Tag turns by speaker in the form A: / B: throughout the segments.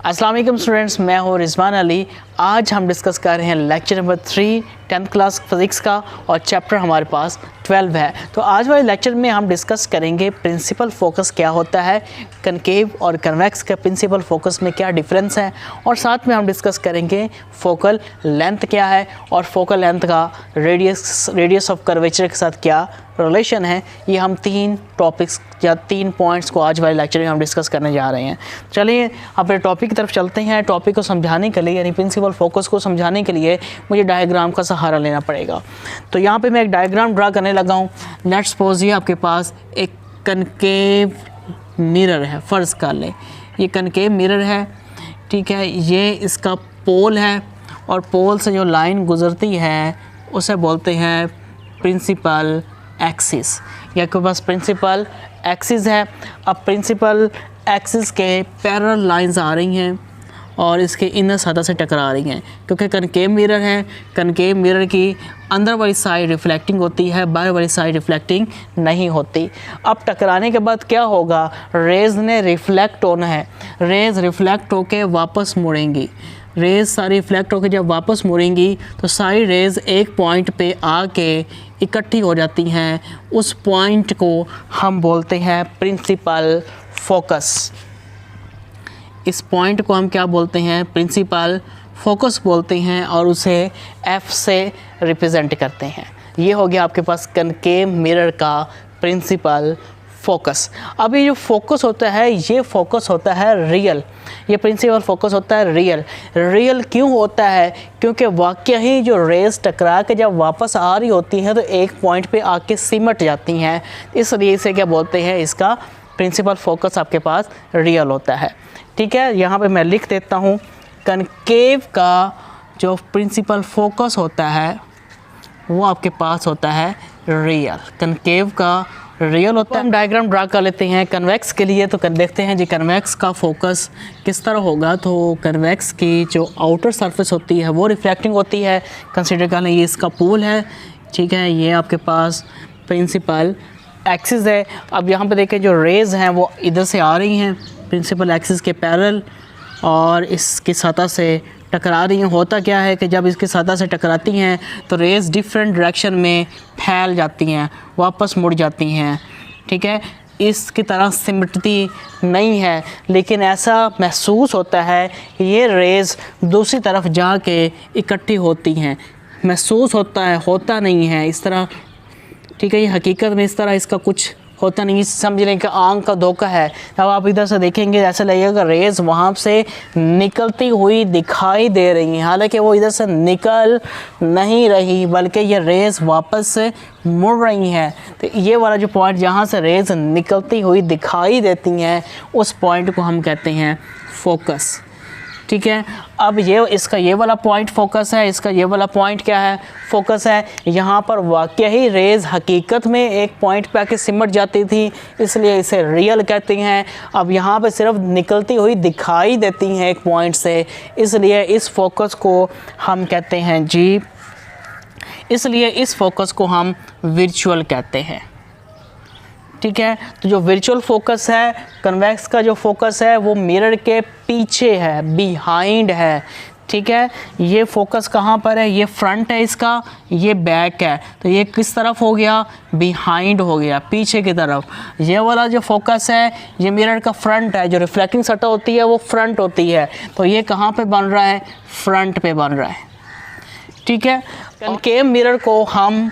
A: अस्सलाम वालेकुम स्टूडेंट्स, मैं हूँ रिजवान अली। आज हम डिस्कस कर रहे हैं lecture number 3 10th class physics का और चैप्टर हमारे पास 12 है। तो आज वाले लेक्चर में हम डिस्कस करेंगे प्रिंसिपल फोकस क्या होता है, कनकेव और कन्वेक्स का प्रिंसिपल फोकस में क्या डिफरेंस है, और साथ में हम डिस्कस करेंगे फोकल लेंथ क्या है और फोकल लेंथ का रेडियस ऑफ कर्वेचर के साथ क्या रिलेशन है। ये हम 3 टॉपिक्स या 3 पॉइंट्स को आज वाले लेक्चर में हम डिस्कस करने जा रहे हैं। चलिए अपने टॉपिक की तरफ चलते हैं। टॉपिक को समझाने के लिए यानी प्रिंसिपल फोकस को समझाने के लिए मुझे डायग्राम का सहारा लेना पड़ेगा। तो यहाँ पे मैं एक डायग्राम ड्रा करने लगा हूँ। लेट्स सपोज ये आपके पास एक कनकेव मिरर है, फ़र्ज़ कर लें ये कनकेव मिरर है, ठीक है। ये इसका पोल है और पोल से जो लाइन गुज़रती है उसे बोलते हैं प्रिंसिपल एक्सिस। या आपके पास प्रिंसिपल एक्सिस है। अब प्रिंसिपल एक्सिस के पैरेलल लाइंस आ रही हैं और इसके इनर सतह से टकरा रही हैं, क्योंकि कनकेव मिरर है। कनकेव मिरर की अंदर वाली साइड रिफ्लेक्टिंग होती है, बाहर वाली साइड रिफ्लेक्टिंग नहीं होती। अब टकराने के बाद क्या होगा, रेज़ ने रिफ्लेक्ट होना है। रेज़ रिफ्लेक्ट होके वापस मुड़ेंगी। रेज़ सारी रिफ्लेक्ट होकर जब वापस मुड़ेंगी तो सारी रेज़ एक पॉइंट पे आके इकट्ठी हो जाती हैं। उस पॉइंट को हम बोलते हैं प्रिंसिपल फोकस। इस पॉइंट को हम क्या बोलते हैं, प्रिंसिपल फोकस बोलते हैं, और उसे F से रिप्रेजेंट करते हैं। ये हो गया आपके पास कनकेव मिरर का प्रिंसिपल फोकस। अब ये जो फोकस होता है ये फोकस होता है रियल। ये प्रिंसिपल फोकस होता है रियल। रियल क्यों होता है, क्योंकि वाकई ही जो रेज़ टकरा के जब वापस आ रही होती हैं तो एक पॉइंट पे आके सिमट जाती हैं, इसलिए इसे क्या बोलते हैं, इसका प्रिंसिपल फोकस आपके पास रियल होता है। ठीक है, यहाँ पे मैं लिख देता हूँ कनकेव का जो प्रिंसिपल फोकस होता है वो आपके पास होता है रियल। कनकेव का रियल होता है। हम डायग्राम ड्रा कर लेते हैं कन्वेक्स के लिए। तो देखते हैं जी कन्वेक्स का फोकस किस तरह होगा। तो कन्वेक्स की जो आउटर सरफेस होती है वो रिफ्लेक्टिंग होती है। कंसीडर कर लें ये इसका पोल है, ठीक है। ये आपके पास प्रिंसिपल एक्सिस है। अब यहाँ पे देखें जो रेज़ हैं वो इधर से आ रही हैं प्रिंसिपल एक्सिस के पैरेलल और इसकी सतह से टकरा रही हैं। होता क्या है कि जब इसकी सतह से टकराती हैं तो रेज़ डिफरेंट डायरेक्शन में फैल जाती हैं, वापस मुड़ जाती हैं, ठीक है। इसकी तरह सिमटती नहीं है, लेकिन ऐसा महसूस होता है कि ये रेज़ दूसरी तरफ जाके इकट्ठी होती हैं। महसूस होता है, होता नहीं है इस तरह, ठीक है। ये हकीकत में इस तरह इसका कुछ होता नहीं, समझ लें कि आंख का धोखा है। जब आप इधर से देखेंगे ऐसा लगेगा रेज़ वहाँ से निकलती हुई दिखाई दे रही हैं, हालांकि वो इधर से निकल नहीं रही बल्कि ये रेज़ वापस से मुड़ रही हैं। तो ये वाला जो पॉइंट जहाँ से रेज़ निकलती हुई दिखाई देती हैं उस पॉइंट को हम कहते हैं फोकस, ठीक है। अब ये इसका ये वाला पॉइंट फोकस है, इसका ये वाला पॉइंट क्या है, फोकस है। यहाँ पर वाकई ही रेज़ हकीकत में एक पॉइंट पे आके सिमट जाती थी, इसलिए इसे रियल कहते हैं। अब यहाँ पे सिर्फ निकलती हुई दिखाई देती हैं एक पॉइंट से, इसलिए इस फोकस को हम कहते हैं जी, इसलिए इस फोकस को हम वर्चुअल कहते हैं, ठीक है। तो जो वर्चुअल फोकस है, कन्वेक्स का जो फोकस है वो मिरर के पीछे है, बिहाइंड है, ठीक है। ये फोकस कहाँ पर है, ये फ्रंट है इसका, ये बैक है। तो ये किस तरफ हो गया, बिहाइंड हो गया, पीछे की तरफ। ये वाला जो फोकस है ये मिरर का फ्रंट है, जो रिफ्लेक्टिंग सतह होती है वो फ्रंट होती है। तो ये कहाँ पे बन रहा है, फ्रंट पे बन रहा है, ठीक है। कनकेव मिरर को हम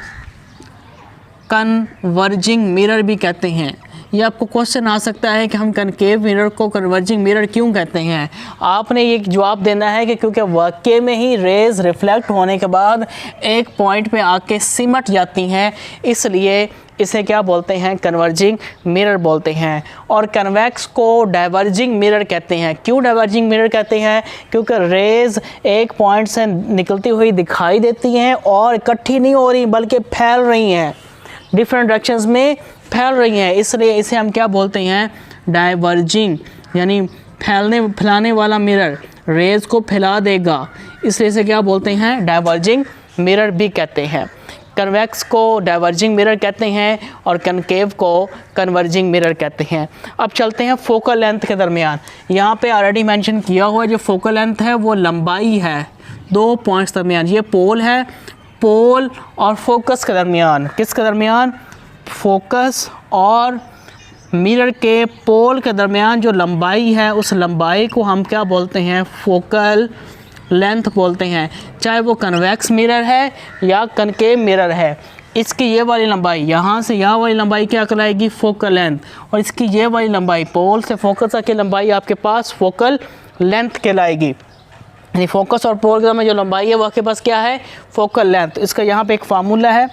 A: कन्वर्जिंग मिरर भी कहते हैं। ये आपको क्वेश्चन आ सकता है कि हम कनकेव मिरर को कन्वर्जिंग मिरर क्यों कहते हैं। आपने ये जवाब देना है कि क्योंकि वाकई में ही रेज़ रिफ्लेक्ट होने के बाद एक पॉइंट पे आके सिमट जाती हैं, इसलिए इसे क्या बोलते हैं, कन्वर्जिंग मिरर बोलते हैं। और कन्वेक्स को डाइवर्जिंग मिरर कहते हैं। क्यों डाइवर्जिंग मिरर कहते हैं, क्योंकि रेज़ एक पॉइंट से निकलती हुई दिखाई देती हैं और इकट्ठी नहीं हो रही बल्कि फैल रही हैं, डिफरेंट डायरेक्शंस में फैल रही हैं, इसलिए इसे हम क्या बोलते हैं, डाइवर्जिंग, यानी फैलाने वाला मिरर रेज़ को फैला देगा, इसलिए इसे क्या बोलते हैं, डाइवर्जिंग मिरर भी कहते हैं। कन्वेक्स को डाइवर्जिंग मिरर कहते हैं और कनकेव को कन्वर्जिंग मिरर कहते हैं। अब चलते हैं फोकल लेंथ के दरमियान। यहाँ पे ऑलरेडी मेंशन किया हुआ है जो फोकल लेंथ है वो लंबाई है दो पॉइंट्स दरमियान। ये पोल है, पोल और फोकस के दरमियान। किसके दरमियान? फोकस और मिरर के पोल के दरमियान जो लंबाई है उस लंबाई को हम क्या बोलते हैं? फोकल लेंथ बोलते हैं। चाहे वो कन्वेक्स मिरर है या कनकेव मिरर है, इसकी ये वाली लंबाई यहाँ से यहाँ वाली लंबाई क्या कहलाएगी? Focal length. और इसकी ये वाली लंबाई पोल से फोकस तक की लंबाई आपके पास फोकल लेंथ कहलाएगी। यानी फोकस और पोल के दरमियान जो लंबाई है वो आपके पास क्या है? Focal length. इसका यहाँ पे एक फार्मूला है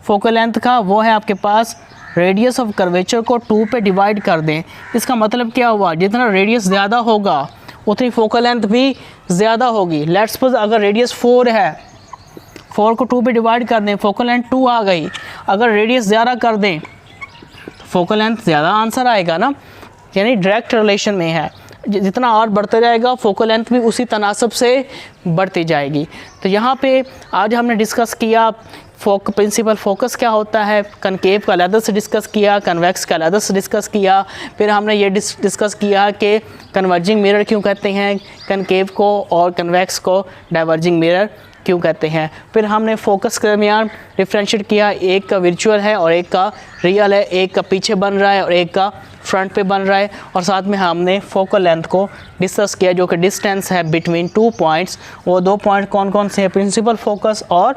A: फोकल लेंथ का, वो है आपके पास रेडियस ऑफ कर्वेचर को 2 पे डिवाइड कर दें। इसका मतलब क्या हुआ? जितना रेडियस ज़्यादा होगा उतनी फोकल लेंथ भी ज़्यादा होगी। लेट्स सपोज अगर रेडियस 4 है, 4 को 2 पे डिवाइड कर दें, फोकल लेंथ 2 आ गई। अगर रेडियस ज़्यादा कर दें तो फोकल लेंथ ज़्यादा आंसर आएगा ना, यानी डायरेक्ट रिलेशन में है। जितना और बढ़ता जाएगा फोकल लेंथ भी उसी तनासब से बढ़ती जाएगी। तो यहाँ पे आज हमने डिस्कस किया प्रिंसिपल फोकस क्या होता है, कनकेव का अलग से डिस्कस किया, कन्वेक्स का अलग से डिस्कस किया। फिर हमने ये डिस्कस किया कि कन्वर्जिंग मिरर क्यों कहते हैं कनकेव को और कन्वेक्स को डाइवर्जिंग मिरर क्यों कहते हैं। फिर हमने फोकस के दरमियान डिफ्रेंशिएट किया, एक का वर्चुअल है और एक का रियल है, एक का पीछे बन रहा है और एक का फ्रंट पे बन रहा है। और साथ में हमने फोकल लेंथ को डिस्कस किया जो कि डिस्टेंस है बिटवीन 2 पॉइंट्स। वो 2 पॉइंट कौन कौन से हैं? प्रिंसिपल फोकस और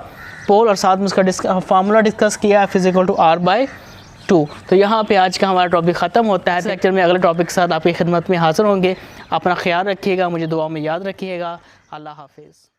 A: पोल। और साथ में उसका फार्मूला डिस्कस किया F=R/2। तो यहाँ पे आज का हमारा टॉपिक ख़त्म होता है। लेक्चर में अगले टॉपिक के साथ आपकी खिदमत में हाज़िर होंगे। अपना ख्याल रखिएगा, मुझे दुआ में याद रखिएगा। अल्लाह हाफिज़।